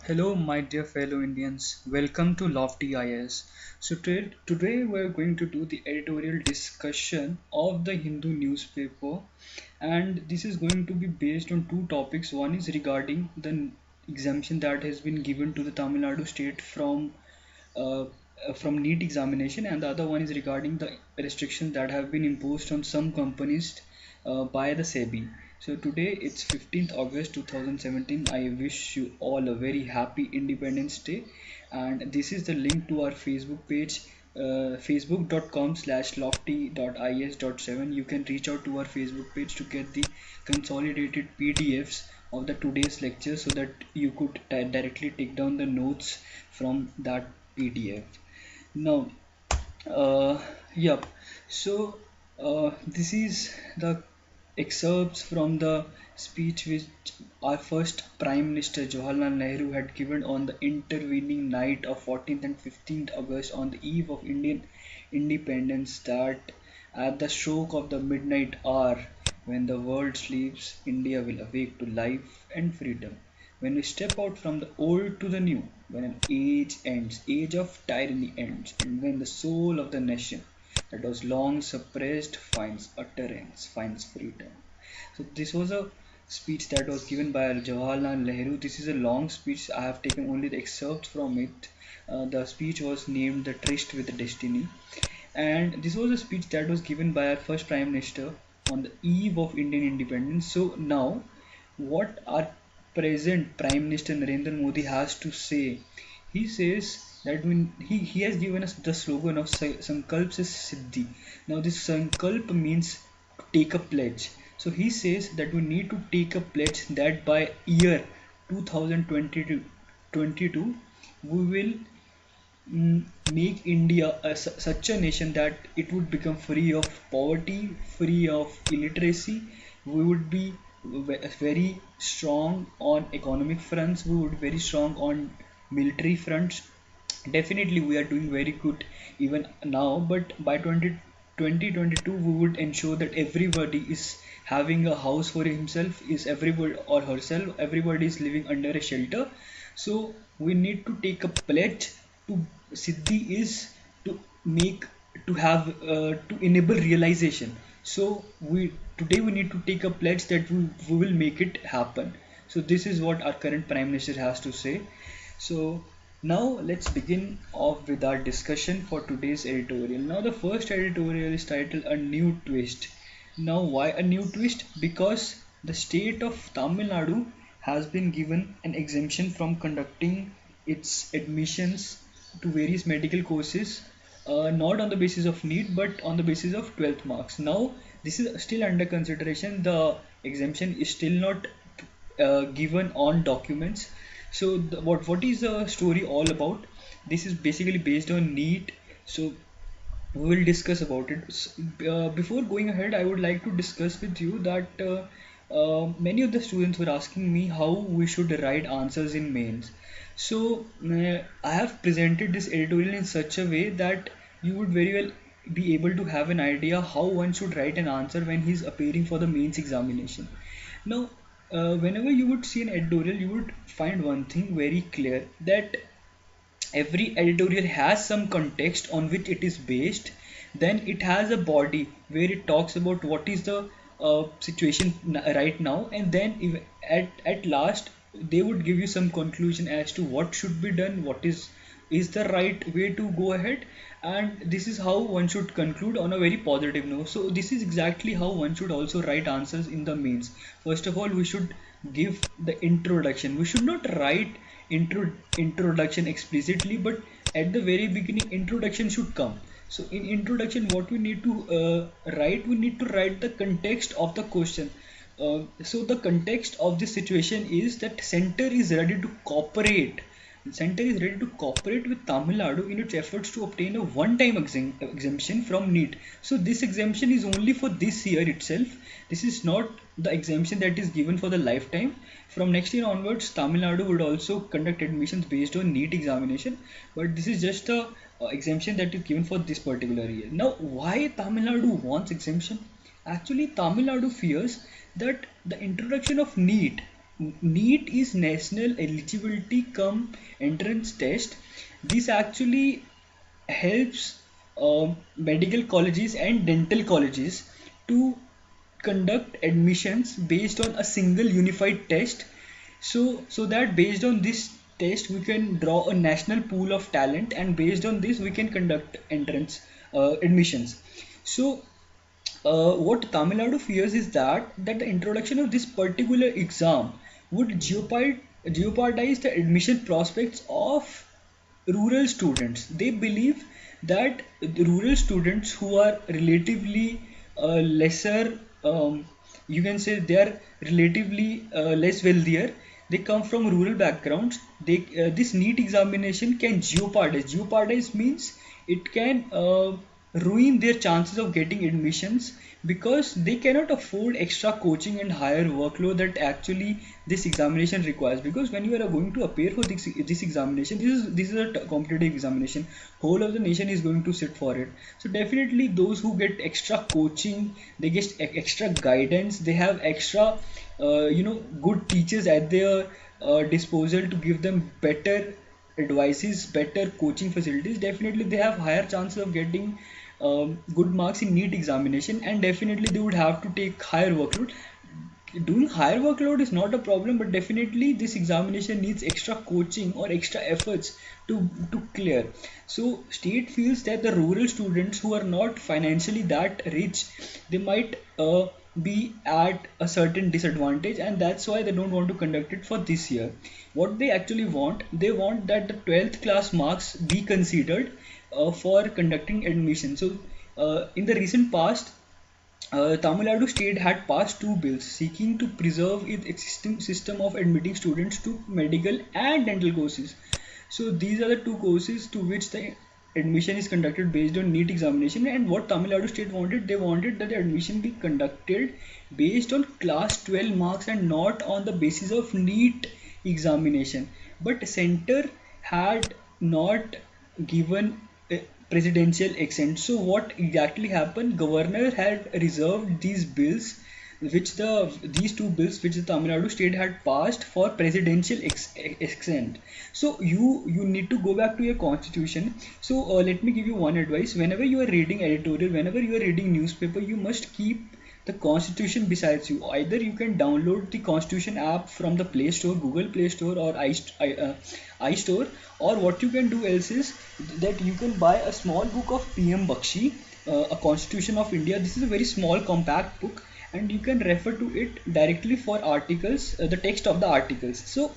Hello, my dear fellow Indians. Welcome to Lofty IAS. So today we're going to do the editorial discussion of the Hindu newspaper, and this is going to be based on two topics. One is regarding the exemption that has been given to the Tamil Nadu state uh, from NEET examination, and the other one is regarding the restrictions that have been imposed on some companies by the SEBI. So today it's 15th August 2017. I wish you all a very happy Independence Day, and this is the link to our Facebook page, facebook.com/lofty.is.7. You can reach out to our Facebook page to get the consolidated PDFs of the today's lecture so that you could directly take down the notes from that PDF. Now, uh, yep. So, this is the excerpts from the speech which our first Prime Minister Jawaharlal Nehru had given on the intervening night of 14th and 15th August on the eve of Indian independence, that at the stroke of the midnight hour, when the world sleeps, India will awake to life and freedom. When we step out from the old to the new, when an age ends, age of tyranny ends, and when the soul of the nation that was long suppressed finds utterance, finds freedom. So this was a speech that was given by Jawaharlal Nehru. This is a long speech. I have taken only the excerpts from it. The speech was named "The Tryst with Destiny," and this was a speech that was given by our first Prime Minister on the eve of Indian independence. So now, what our present Prime Minister Narendra Modi has to say, he says that he has given us the slogan of Sankalp se Siddhi. Now this Sankalp means to take a pledge. So he says that we need to take a pledge that by year 2022 we will make India such a nation that it would become free of poverty, free of illiteracy. We would be very strong on economic fronts. We would be very strong on military fronts. Definitely, we are doing very good even now, but by 2022, we would ensure that everybody is having a house for himself, is everybody or herself, everybody is living under a shelter. So we need to take a pledge to Siddhi is to make to have to enable realization. So we today we need to take a pledge that we will make it happen. So this is what our current Prime Minister has to say. So now let's begin off with our discussion for today's editorial. Now the first editorial is titled "A New Twist." Now why a new twist? Because the state of Tamil Nadu has been given an exemption from conducting its admissions to various medical courses, not on the basis of need but on the basis of 12th marks. Now this is still under consideration. The exemption is still not given on documents. So what is the story all about? This is basically based on need. So we will discuss about it. Before going ahead, I would like to discuss with you that many of the students were asking me how we should write answers in mains. So I have presented this editorial in such a way that you would very well be able to have an idea how one should write an answer when he's appearing for the mains examination. Now, whenever you would see an editorial, you would find one thing very clear, that every editorial has some context on which it is based. Then it has a body where it talks about what is the situation right now, and then at last they would give you some conclusion as to what should be done, what is the right way to go ahead, and this is how one should conclude on a very positive note. So this is exactly how one should also write answers in the mains. First of all, we should give the introduction. We should not write introduction explicitly, but at the very beginning introduction should come. So in introduction, what we need to write, we need to write the context of the question. So the context of this situation is that center is ready to cooperate. Center is ready to cooperate with Tamil Nadu in its efforts to obtain a one-time exemption from NEET. So this exemption is only for this year itself. This is not the exemption that is given for the lifetime. From next year onwards, Tamil Nadu would also conduct admissions based on NEET examination, but this is just a exemption that is given for this particular year. Now, why Tamil Nadu wants exemption? Actually, Tamil Nadu fears that the introduction of NEET NEET is National Eligibility Cum Entrance Test. This actually helps medical colleges and dental colleges to conduct admissions based on a single unified test. So that based on this test we can draw a national pool of talent, and based on this we can conduct entrance admissions. So what Tamil Nadu fears is that the introduction of this particular exam would jeopardize the admission prospects of rural students. They believe that the rural students who are relatively lesser, you can say they are relatively less wealthier. They come from rural backgrounds. This NEET examination can jeopardize. Jeopardize means it can ruin their chances of getting admissions, because they cannot afford extra coaching and higher workload that actually this examination requires. Because when you are going to appear for this examination, this is a competitive examination, whole of the nation is going to sit for it. So definitely those who get extra coaching, they get extra guidance, they have extra good teachers at their disposal to give them better advices, better coaching facilities. Definitely they have higher chances of getting good marks in NEET examination, and definitely they would have to take higher workload. Doing higher workload is not a problem, but definitely this examination needs extra coaching or extra efforts to clear. So state feels that the rural students who are not financially that rich, they might be at a certain disadvantage, and that's why they don't want to conduct it for this year. What they actually want, they want that the 12th class marks be considered for conducting admission. So in the recent past, Tamil Nadu state had passed two bills seeking to preserve its existing system of admitting students to medical and dental courses. So these are the two courses to which the admission is conducted based on NEET examination. And what Tamil Nadu state wanted, they wanted that the admission be conducted based on class 12 marks and not on the basis of NEET examination. But center had not given presidential accent. So what exactly happened? Governor had reserved these bills, these two bills which the Tamil Nadu state had passed for presidential accent. So you need to go back to your constitution. So let me give you one advice. Whenever you are reading editorial, whenever you are reading newspaper, you must keep the constitution besides you. Either you can download the constitution app from the Play Store, Google Play Store, or iStore, or what you can do else is that you can buy a small book of PM Bakshi, a Constitution of India. This is a very small compact book, and you can refer to it directly for articles, the text of the articles. So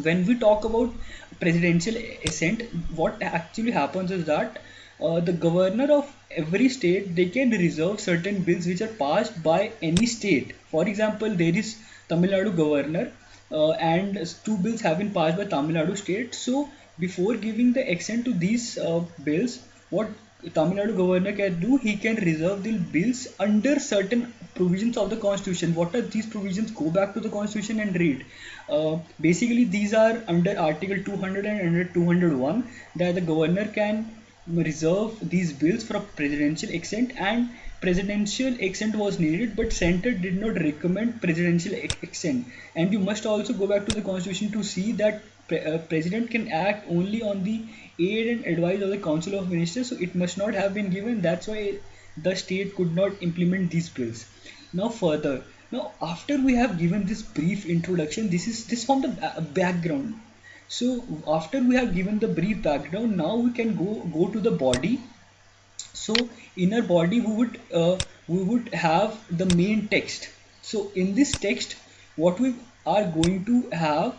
when we talk about presidential assent, what actually happens is that the governor of every state, they can reserve certain bills which are passed by any state. For example, there is Tamil Nadu governor, and two bills have been passed by Tamil Nadu state. So before giving the accent to these bills, what Tamil Nadu governor can do, he can reserve the bills under certain provisions of the constitution. What are these provisions? Go back to the constitution and read. Basically these are under article 200 and under 201, that the governor can reserve these bills for a presidential accent, and presidential accent was needed, but center did not recommend presidential accent. And you must also go back to the constitution to see that president can act only on the aid and advice of the council of ministers, so it must not have been given. That's why the state could not implement these bills. Now further, now after we have given this brief introduction, this from the background. So after we have given the brief background, now we can go to the body. So in our body we would have the main text. So in this text, what we are going to have,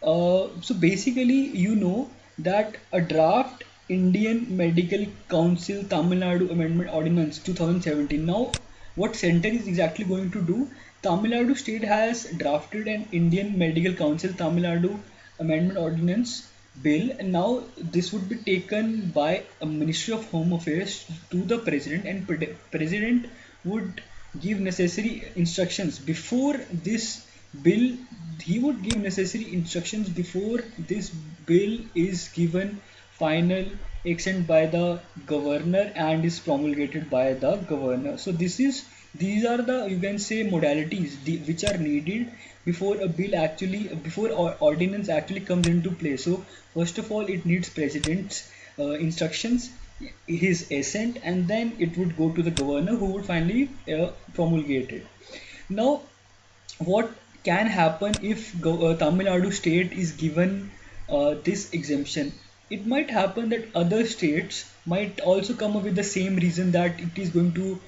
so basically that a draft Indian Medical Council Tamil Nadu Amendment Ordinance 2017. Now what center is exactly going to do? Tamil Nadu state has drafted an Indian Medical Council Tamil Nadu Amendment Ordinance bill, and now this would be taken by a Ministry of Home Affairs to the President, and President would give necessary instructions before this bill. He would give necessary instructions before this bill is given final accent by the governor and is promulgated by the governor. So these are the, you can say, modalities which are needed before a bill actually, before ordinance actually comes into play. So first of all, it needs president's instructions, his assent, and then it would go to the governor, who would finally promulgate it. Now, what can happen if Tamil Nadu state is given this exemption? It might happen that other states might also come up with the same reason that it is going to,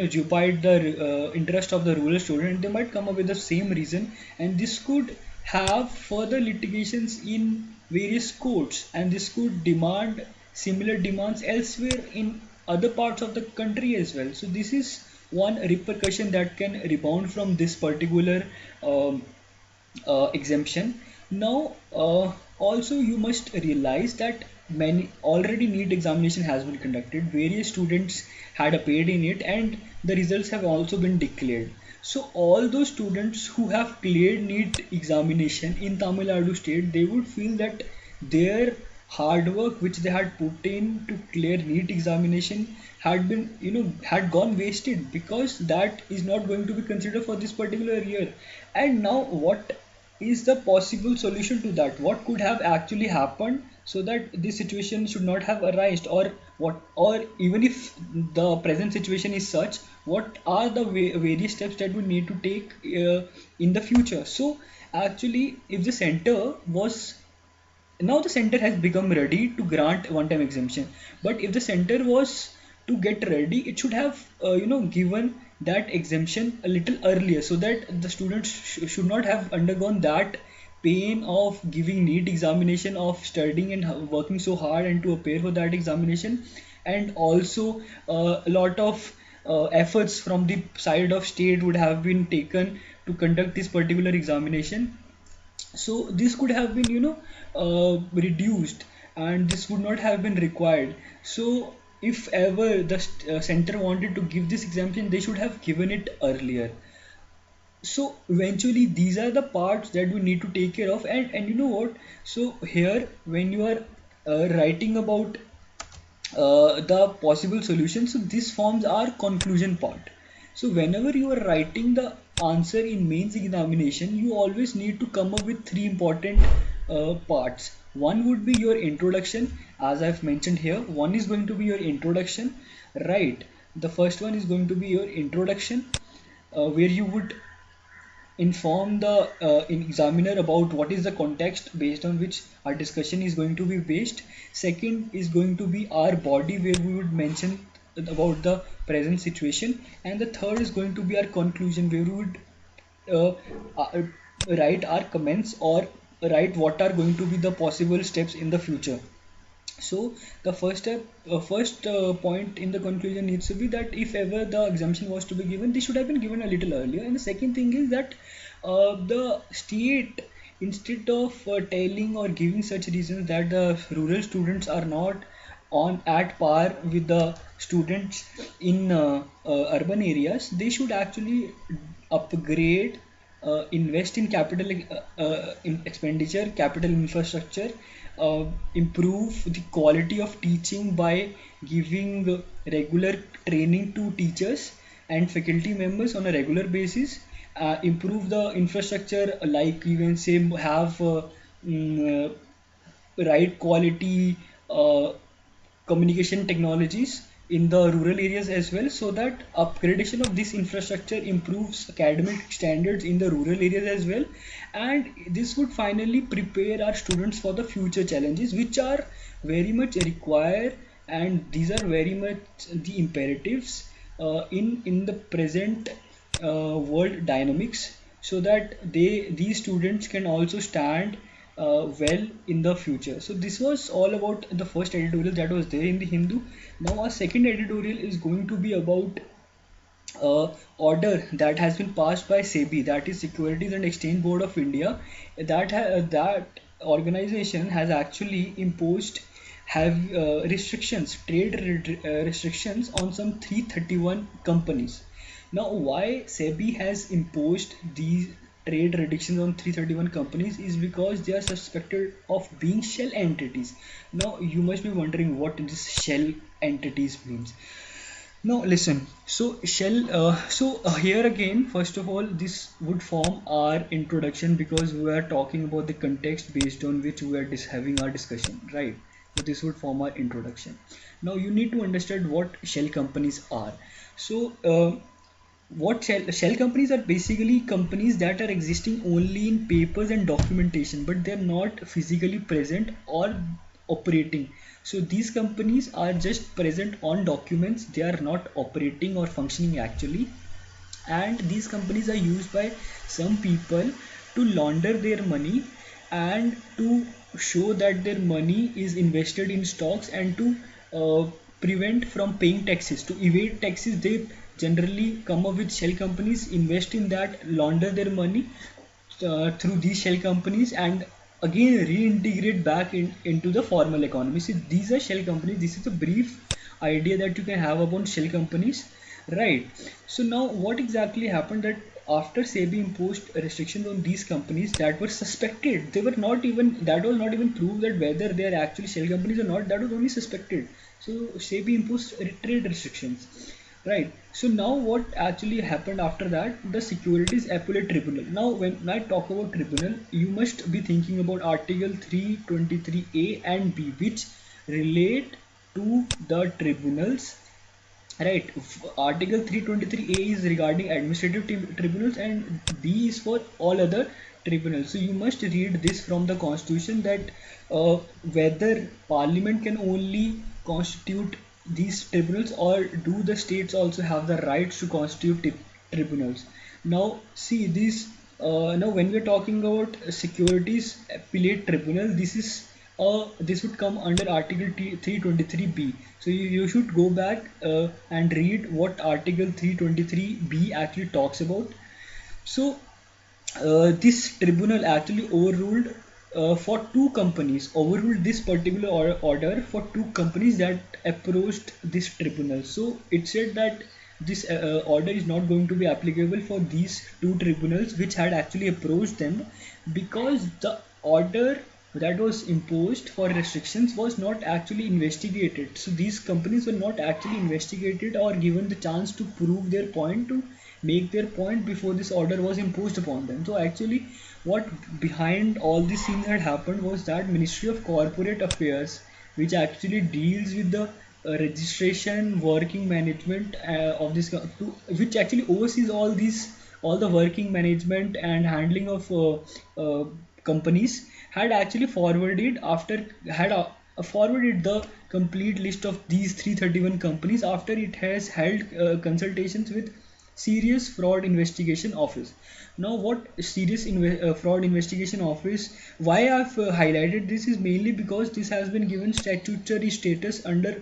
jeopardize the interest of the rural student. They might come up with the same reason, and this could have further litigations in various courts, and this could demand similar demands elsewhere in other parts of the country as well. So this is one repercussion that can rebound from this particular um, exemption. Now, also you must realize that many already NEET examination has been conducted. Various students had appeared in it, and the results have also been declared. So all those students who have cleared NEET examination in Tamil Nadu state, they would feel that their hard work which they had put in to clear NEET examination had been, had gone wasted, because that is not going to be considered for this particular year. And now, what is the possible solution to that? What could have actually happened so that this situation should not have arisen? Or what, or even if the present situation is such, what are the various steps that we need to take in the future? So actually, if the center was, now the center has become ready to grant one-time exemption, but if the center was to get ready, it should have given that exemption a little earlier, so that the students should not have undergone that pain of giving NEET examination, of studying and working so hard and to appear for that examination, and also a lot of efforts from the side of state would have been taken to conduct this particular examination. So this could have been, reduced, and this would not have been required. So if ever the center wanted to give this exemption, they should have given it earlier. So eventually these are the parts that we need to take care of. And you know what, so here when you are writing about the possible solutions, so this forms our conclusion part. So whenever you are writing the answer in mains examination, you always need to come up with three important parts. One would be your introduction, as I've mentioned here. One is going to be your introduction, right? The first one is going to be your introduction, where you would inform the examiner about what is the context based on which our discussion is going to be based. Second is going to be our body, where we would mention about the present situation. And the third is going to be our conclusion, where we would uh, uh, write our comments, or write what are going to be the possible steps in the future. So the first step, first point in the conclusion needs to be that if ever the exemption was to be given, this should have been given a little earlier. And the second thing is that the state, instead of telling or giving such reasons that the rural students are not on at par with the students in urban areas, they should actually upgrade, invest in capital in expenditure, capital infrastructure, improve the quality of teaching by giving regular training to teachers and faculty members on a regular basis, improve the infrastructure, like you can say have mm, right quality communication technologies in the rural areas as well, so that upgradation of this infrastructure improves academic standards in the rural areas as well. And this would finally prepare our students for the future challenges, which are very much required, and these are very much the imperatives in the present world dynamics, so that these students can also stand well in the future. So this was all about the first editorial that was there in the Hindu. Now our second editorial is going to be about order that has been passed by SEBI, that is Securities and Exchange Board of India. That organization has actually imposed have restrictions, restrictions on some 331 companies. Now, why SEBI has imposed these trade restrictions on 331 companies is because they are suspected of being shell entities. Now, you must be wondering what this shell entities means. Now listen. Here again, first of all, this would form our introduction because we are talking about the context based on which we are having our discussion, right? So this would form our introduction. Now you need to understand what shell companies are. So what shell companies are basically companies that are existing only in papers and documentation, but they're not physically present or operating. So these companies are just present on documents, they are not operating or functioning actually. And these companies are used by some people to launder their money and to show that their money is invested in stocks, and to prevent from paying taxes, to evade taxes. They generally come up with shell companies, invest in that, launder their money through these shell companies, and again reintegrate back into the formal economy. So these are shell companies. This is a brief idea that you can have about shell companies, right? So now what exactly happened, that after SEBI imposed restrictions on these companies that were suspected, they were not even, that was not even proved that whether they are actually shell companies or not, that was only suspected. So SEBI imposed trade restrictions, right? So now what actually happened after that, the Securities Appellate Tribunal. Now when I talk about tribunal, you must be thinking about Article 323A and B, which relate to the tribunals. Right, Article 323A is regarding administrative tribunals and B is for all other tribunals. So you must read this from the constitution, that whether parliament can only constitute these tribunals, or do the states also have the rights to constitute tribunals. Now see this, now when we are talking about securities appellate tribunal, this would come under Article 323B. So you should go back and read what Article 323B actually talks about. So this tribunal actually overruled for two companies, overruled this particular order for two companies that approached this tribunal. So it said that this order is not going to be applicable for these two tribunals which had actually approached them, because the order that was imposed for restrictions was not actually investigated. So these companies were not actually investigated or given the chance to prove their point, to make their point before this order was imposed upon them. So actually what behind all these things had happened was that Ministry of Corporate Affairs, which actually deals with the registration, working management of this which actually oversees all the working management and handling of companies, had actually forwarded the complete list of these 331 companies after it has held consultations with Serious Fraud Investigation Office. Now what Fraud Investigation Office, why I've highlighted this is mainly because this has been given statutory status under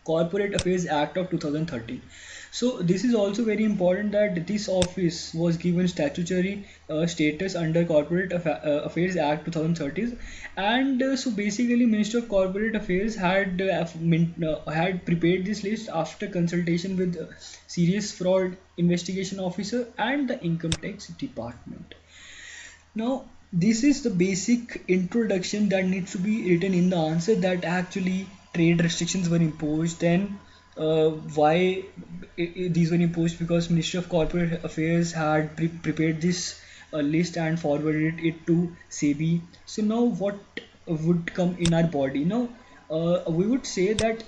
Corporate Affairs Act of 2013. So this is also very important that this office was given statutory status under Affairs Act 2013, and so basically Minister of Corporate Affairs had prepared this list after consultation with Serious Fraud Investigation Officer and the Income Tax Department. Now, this is the basic introduction that needs to be written in the answer, that actually trade restrictions were imposed. Then, why these were imposed? Because Ministry of Corporate Affairs had prepared this list and forwarded it to SEBI. So now, what would come in our body? Now, we would say that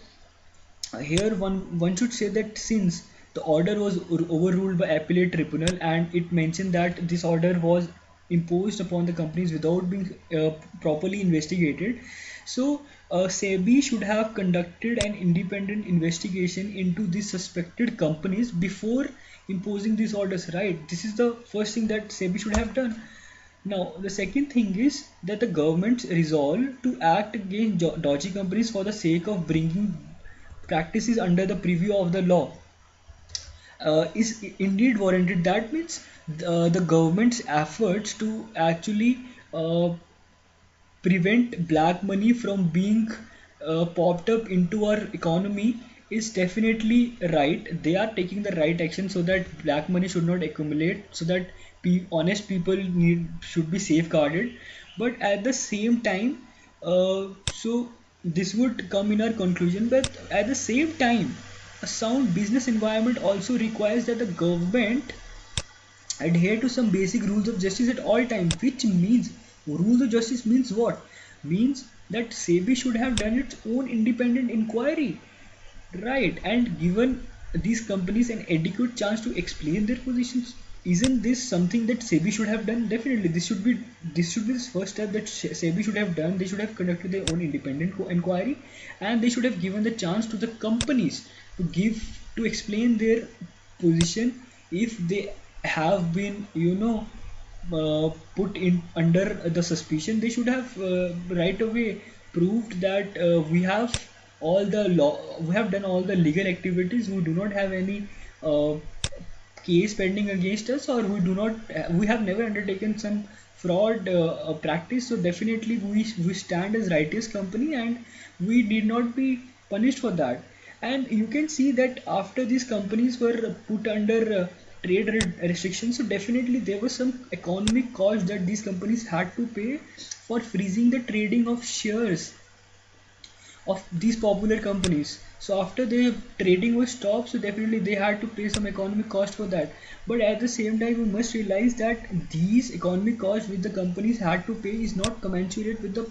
here one should say that since the order was overruled by appellate tribunal, and it mentioned that this order was imposed upon the companies without being properly investigated, so SEBI should have conducted an independent investigation into these suspected companies before imposing these orders, right? This is the first thing that SEBI should have done. Now, the second thing is that the government's resolve to act against dodgy companies for the sake of bringing practices under the preview of the law is indeed warranted. That means the government's efforts to actually prevent black money from being popped up into our economy is definitely right. They are taking the right action so that black money should not accumulate, so that honest people should be safeguarded. But at the same time, so this would come in our conclusion. But at the same time, a sound business environment also requires that the government adhere to some basic rules of justice at all times, which means rules of justice means what? Means that SEBI should have done its own independent inquiry, right, and given these companies an adequate chance to explain their positions. Isn't this something that SEBI should have done? Definitely, this should be the first step that SEBI should have done. They should have conducted their own independent inquiry, and they should have given the chance to the companies to give to explain their position if they have been, put in under the suspicion. They should have right away proved that we have done all the legal activities. We do not have any uh, case pending against us, or we have never undertaken some fraud practice. So definitely we stand as righteous company, and we did not be punished for that. And you can see that after these companies were put under restrictions, so definitely there was some economic cost that these companies had to pay for freezing the trading of shares of these popular companies. So after the trading was stopped, so definitely they had to pay some economic cost for that. But at the same time, we must realize that these economic costs which the companies had to pay is not commensurate with the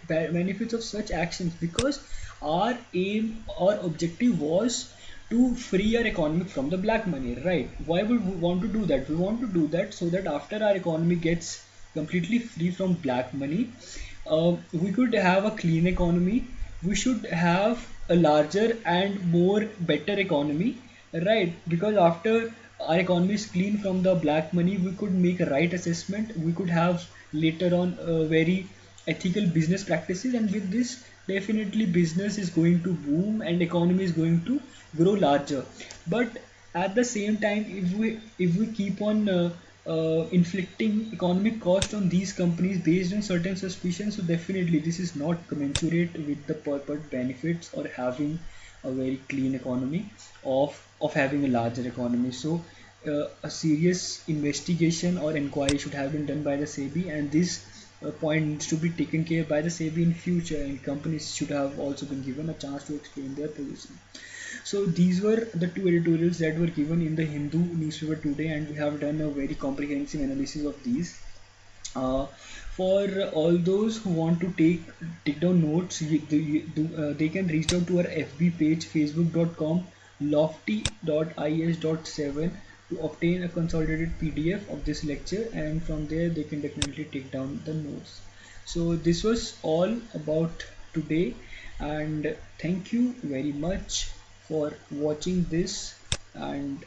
benefits of such actions, because our aim or objective was to free our economy from the black money, right? Why would we want to do that? We want to do that so that after our economy gets completely free from black money, we could have a clean economy. We should have a larger and more better economy, right? Because after our economy is clean from the black money, we could make a right assessment. We could have later on very ethical business practices, and with this definitely business is going to boom and economy is going to grow larger. But at the same time, if we keep on inflicting economic cost on these companies based on certain suspicions, so definitely this is not commensurate with the purport benefits or having a very clean economy of having a larger economy. So a serious investigation or inquiry should have been done by the SEBI, and this point needs to be taken care by the SEBI in future, and companies should have also been given a chance to explain their position. So these were the two editorials that were given in the Hindu newspaper today, and we have done a very comprehensive analysis of these. Uh, for all those who want to take down notes, they can reach out to our FB page, facebook.com lofty.is.7, to obtain a consolidated PDF of this lecture, and from there they can definitely take down the notes. So this was all about today, and thank you very much for watching this, and